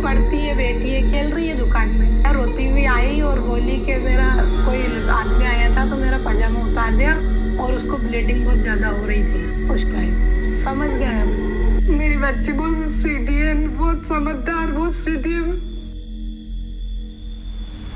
पढ़ती है, बेटी है, खेल रही है दुकान में। रोती हुई आई और बोली कि मेरा कोई आदमी आया था तो मेरा पजामा उतार दिया और उसको ब्लीडिंग बहुत ज्यादा हो रही थी उस टाइम। समझ गया मेरी बच्ची बहुत सीधी है, बहुत समझदार, बहुत सीधी है।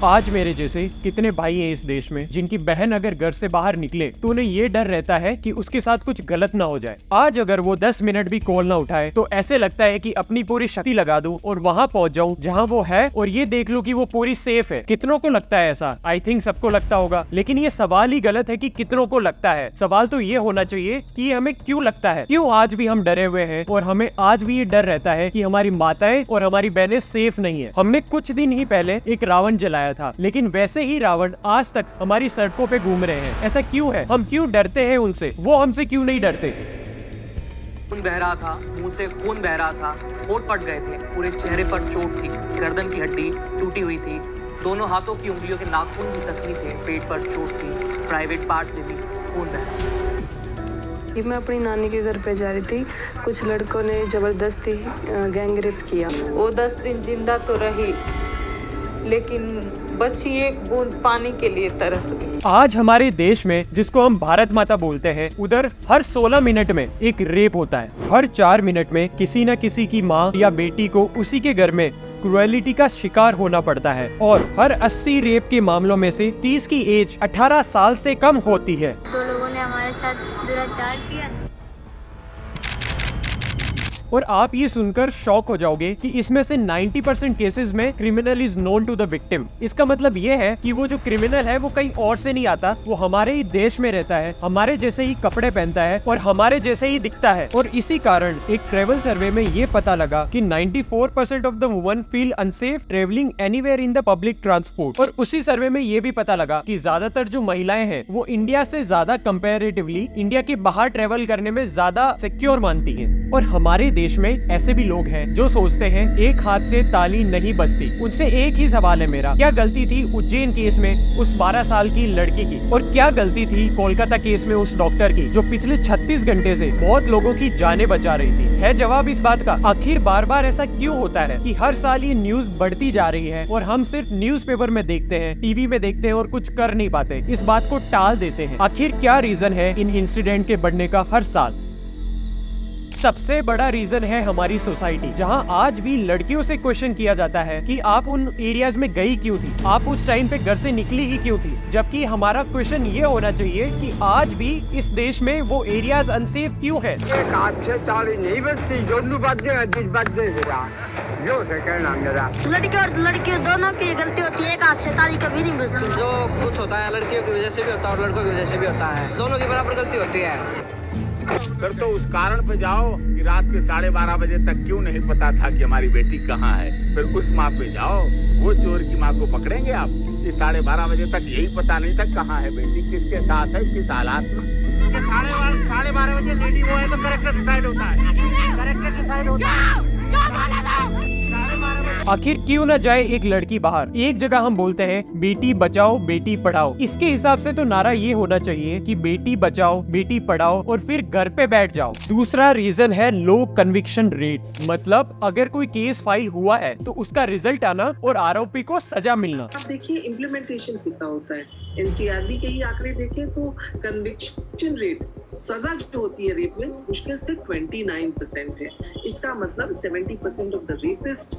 आज मेरे जैसे कितने भाई हैं इस देश में जिनकी बहन अगर घर से बाहर निकले तो उन्हें ये डर रहता है कि उसके साथ कुछ गलत ना हो जाए। आज अगर वो 10 मिनट भी कॉल ना उठाए तो ऐसे लगता है कि अपनी पूरी शक्ति लगा दूं और वहां पहुंच जाऊं जहां वो है और ये देख लूं कि वो पूरी सेफ है। कितनों को लगता है ऐसा? आई थिंक सबको लगता होगा, लेकिन ये सवाल ही गलत है कि कितनों को लगता है। सवाल तो ये होना चाहिए कि हमें क्यों लगता है, क्यों आज भी हम डरे हुए हैं और हमें आज भी ये डर रहता है कि हमारी माताएं और हमारी बहनें सेफ नहीं है। हमने कुछ दिन ही पहले एक रावण जलाया था, लेकिन वैसे ही रावण आज तक हमारी सड़कों पे घूम रहे हैं। ऐसा क्यों है? हम क्यों डरते हैं उनसे? वो हमसे क्यों नहीं डरते? खून बह रहा था, मुंह से खून बह रहा था, होंठ फट गए थे, पूरे चेहरे पर चोट थी, गर्दन की हड्डी टूटी हुई थी, दोनों हाथों की उंगलियों के नाखून भी जख्मी थे, पेट पर चोट थी, प्राइवेट पार्ट से भी खून बह रहा था। मैं अपनी नानी के घर पे जा रही थी, कुछ लड़कों ने जबरदस्ती गैंग रेप किया। वो 10 दिन जिंदा तो रही, लेकिन बस ये एक बूंद पानी के लिए तरस गई। आज हमारे देश में, जिसको हम भारत माता बोलते हैं, उधर हर 16 मिनट में एक रेप होता है। हर 4 मिनट में किसी न किसी की माँ या बेटी को उसी के घर में क्रूएलिटी का शिकार होना पड़ता है और हर 80 रेप के मामलों में से 30 की एज 18 साल से कम होती है। 2 लोगों ने हमारे साथ दुराचार किया। और आप ये सुनकर शॉक हो जाओगे कि इसमें से 90% केसेस में criminal is known to the victim. इसका मतलब ये है कि वो जो क्रिमिनल है वो कहीं और से नहीं आता, वो हमारे ही देश में रहता है, हमारे जैसे ही कपड़े पहनता है और हमारे जैसे ही दिखता है। और इसी कारण एक ट्रेवल सर्वे में ये पता लगा कि 94% of the women feel unsafe travelling anywhere in the public transport. और उसी सर्वे में ये भी पता लगा कि ज्यादातर जो महिलाएं हैं वो इंडिया से ज्यादा कंपेरेटिवली इंडिया के बाहर ट्रेवल करने में ज्यादा सिक्योर मानती है। और हमारे देश में ऐसे भी लोग हैं जो सोचते हैं एक हाथ से ताली नहीं बजती। उनसे एक ही सवाल है मेरा, क्या गलती थी उज्जैन केस में उस 12 साल की लड़की की, और क्या गलती थी कोलकाता केस में उस डॉक्टर की जो पिछले 36 घंटे से बहुत लोगों की जानें बचा रही थी? है जवाब इस बात का? आखिर बार बार ऐसा क्यों होता है कि हर साल ये न्यूज बढ़ती जा रही है और हम सिर्फ न्यूज़पेपर में देखते हैं, टीवी में देखते हैं और कुछ कर नहीं पाते, इस बात को टाल देते हैं? आखिर क्या रीजन है इन इंसिडेंट के बढ़ने का हर साल? सबसे बड़ा रीजन है हमारी सोसाइटी, जहां आज भी लड़कियों से क्वेश्चन किया जाता है कि आप उन एरियाज में गई क्यों थी, आप उस टाइम पे घर से निकली ही क्यों थी। जबकि हमारा क्वेश्चन ये होना चाहिए कि आज भी इस देश में वो एरियाज अनसेफ क्यों है। एक हाथ से ताली नहीं बजती, दोनों बातें लड़के और लड़कियों दोनों की गलती होती है, एक हाथ से ताली कभी नहीं बजती। जो कुछ होता है लड़कियों की वजह से भी होता है और लड़कों की वजह से भी होता है, दोनों की बराबर गलती होती है। फिर तो उस कारण पे जाओ कि रात के 12:30 बजे तक क्यों नहीं पता था कि हमारी बेटी कहाँ है। फिर उस माँ पे जाओ, वो चोर की माँ को पकड़ेंगे आप कि 12:30 बजे तक यही पता नहीं था कहाँ है बेटी, किसके साथ है, किस हालात में। 12:30 बजे लेडी वो है तो करेक्टर डिसाइड होता है, करेक्टर डिसाइड होता है। आखिर क्यों न जाए एक लड़की बाहर? एक जगह हम बोलते हैं बेटी बचाओ बेटी पढ़ाओ, इसके हिसाब से तो नारा ये होना चाहिए कि बेटी बचाओ बेटी पढ़ाओ और फिर घर पे बैठ जाओ। दूसरा रीजन है लो कन्विक्शन रेट, मतलब अगर कोई केस फाइल हुआ है तो उसका रिजल्ट आना और आरोपी को सजा मिलना। आप देखिए इम्प्लीमेंटेशन कितना होता है। एनसीआरबी के ही आंकड़े देखें तो कन्विक्शन रेट, सजा जो होती है रेप में, मुश्किल से 29% है। इसका मतलब 70% of the rapist,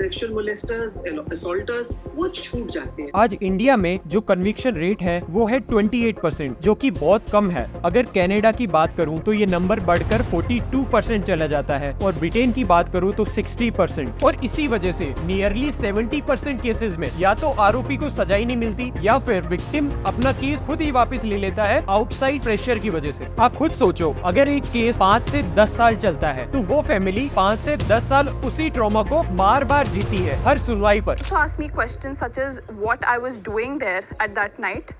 sexual molesters, असॉल्टर्स वो छूट जाते हैं। आज इंडिया में जो कन्विक्शन रेट है वो है 28%, जो कि बहुत कम है। अगर कनाडा की बात करूं तो ये नंबर बढ़कर 42% चला जाता है और ब्रिटेन की बात करूं तो 60%। और इसी वजह से नियरली 70% केसेस में या तो आरोपी को सजा ही नहीं मिलती या फिर विक्टिम अपना केस खुद ही वापस ले लेता है आउटसाइड प्रेशर की वजह से। आप खुद सोचो, अगर एक केस 5 से 10 साल चलता है तो वो फैमिली 5 से 10 साल उसी ट्रॉमा को बार बार जीती है हर सुनवाई पर। Ask me questions such as what I was doing there at that night,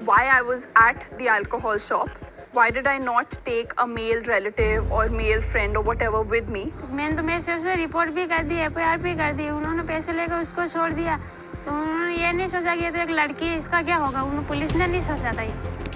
why I was at the alcohol shop, why did I not take a male relative or male friend or whatever with me. मैंने तो मेरे से उसे report भी कर दी, FIR भी कर दी, उन्होंने पैसे लेकर उसको छोड़ दिया। तो उन्होंने ये नहीं सोचा कि ये तो एक लड़की है, इसका क्या होगा, उन्होंने पुलिस ने नहीं सोचा था।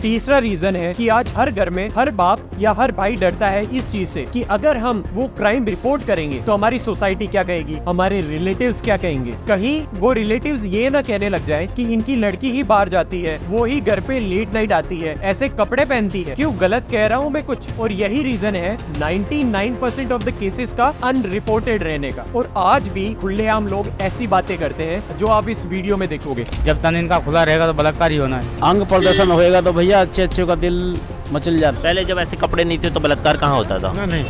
तीसरा रीजन है कि आज हर घर में हर बाप या हर भाई डरता है इस चीज से कि अगर हम वो क्राइम रिपोर्ट करेंगे तो हमारी सोसाइटी क्या कहेगी, हमारे रिलेटिव्स क्या कहेंगे। कहीं वो रिलेटिव्स ये ना कहने लग जाए कि इनकी लड़की ही बाहर जाती है, वो ही घर पे लेट नाइट आती है, ऐसे कपड़े पहनती है। क्यों गलत कह रहा हूँ मैं कुछ? और यही रीजन है 99% ऑफ द केसेस का अनरिपोर्टेड रहने का। और आज भी खुलेआम लोग ऐसी बातें करते हैं जो आप इस वीडियो में देखोगे। जब तन इनका खुला रहेगा तो बलात्कार ही होना है। अंग प्रदर्शन होएगा तो भैया अच्छे अच्छे का दिल मचल जाता। पहले जब ऐसे कपड़े नहीं थे तो बलात्कार कहाँ होता था? नहीं।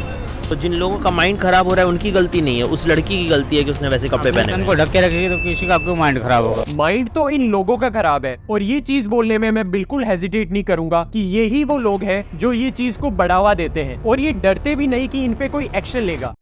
तो जिन लोगों का माइंड खराब हो रहा है उनकी गलती नहीं है, उस लड़की की गलती है कि उसने वैसे कपड़े पहने। उनको ढक के रखेगी तो किसी का क्यों माइंड खराब होगा? माइंड तो इन लोगों का खराब है। और ये चीज बोलने में मैं बिल्कुल हेजिटेट नहीं करूंगा कि ये ही वो लोग हैं जो ये चीज को बढ़ावा देते हैं और ये डरते भी नहीं कि इन पे कोई एक्शन लेगा।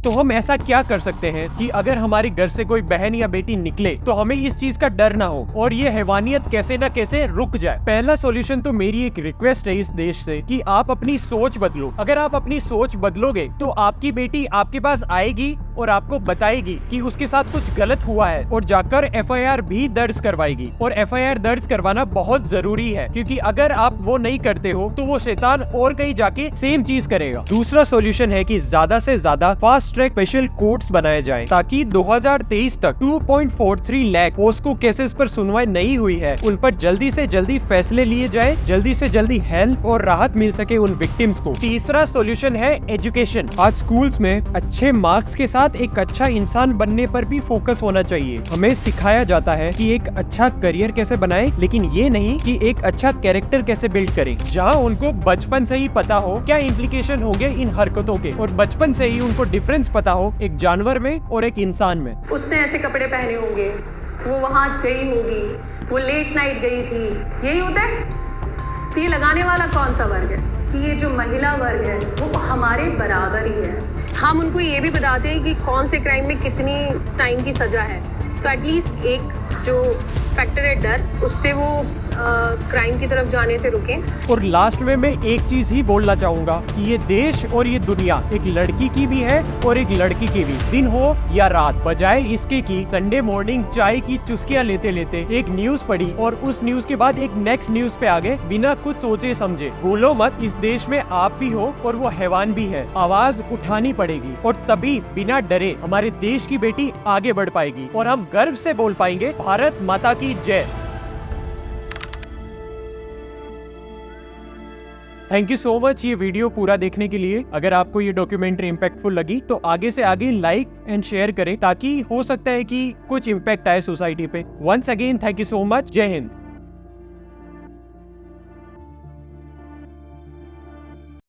तो हम ऐसा क्या कर सकते हैं कि अगर हमारे घर से कोई बहन या बेटी निकले तो हमें इस चीज का डर ना हो और ये हैवानियत कैसे न कैसे रुक जाए। पहला सॉल्यूशन तो मेरी एक रिक्वेस्ट है इस देश से कि आप अपनी सोच बदलो। अगर आप अपनी सोच बदलोगे तो आपकी बेटी आपके पास आएगी और आपको बताएगी कि उसके साथ कुछ गलत हुआ है और जाकर FIR भी दर्ज करवाएगी। और FIR दर्ज करवाना बहुत जरूरी है क्योंकि अगर आप वो नहीं करते हो तो वो शैतान और कहीं जाके सेम चीज करेगा। दूसरा सॉल्यूशन है कि ज्यादा से ज्यादा फास्ट ट्रैक स्पेशल कोर्ट्स बनाए जाएं ताकि 2023 तक 2.43 लाख पोस्को केसेस पर सुनवाई नहीं हुई है उन पर जल्दी से जल्दी फैसले लिए जाए, जल्दी से जल्दी हेल्प और राहत मिल सके उन विक्टिम्स को। तीसरा सॉल्यूशन है एजुकेशन। आज स्कूल्स में अच्छे मार्क्स के साथ एक अच्छा इंसान बनने पर भी फोकस होना चाहिए। हमें सिखाया जाता है कि एक अच्छा करियर कैसे बनाए, लेकिन ये नहीं कि एक अच्छा कैरेक्टर कैसे बिल्ड करें। जहाँ उनको बचपन से ही पता हो क्या इम्प्लीकेशन होंगे इन हरकतों के और बचपन से ही उनको डिफरेंस पता हो एक जानवर में और एक इंसान में। उसने ऐसे कपड़े पहने होंगे, वो वहाँ गई होगी, वो लेट नाइट गई थी, यही होता है। तो ये लगाने वाला कौन सा वर्ग है कि ये जो महिला वर्ग है वो हमारे बराबर ही है। हम उनको ये भी बताते हैं कि कौन से क्राइम में कितनी टाइम की सजा है, तो एटलीस्ट एक जो फैक्टर है डर, उससे वो क्राइम की तरफ जाने से रुकें। और लास्ट में मैं एक चीज ही बोलना चाहूंगा कि ये देश और ये दुनिया एक लड़की की भी है और एक लड़की की भी। दिन हो या रात, बजाय इसके कि संडे मॉर्निंग चाय की चुस्कियां लेते लेते एक न्यूज पढ़ी और उस न्यूज के बाद एक नेक्स्ट न्यूज पे आ गए बिना कुछ सोचे समझे। भूलो मत, इस देश में आप भी हो और वो हैवान भी है। आवाज उठानी पड़ेगी और तभी बिना डरे हमारे देश की बेटी आगे बढ़ पाएगी और हम गर्व से बोल पाएंगे भारत माता की जय। थैंक यू सो मच ये वीडियो पूरा देखने के लिए। अगर आपको ये डॉक्यूमेंट्री इम्पैक्टफुल लगी तो आगे से आगे लाइक एंड शेयर करें ताकि हो सकता है कि कुछ इम्पैक्ट आए सोसाइटी पे। Once again thank you so much. जय हिंद।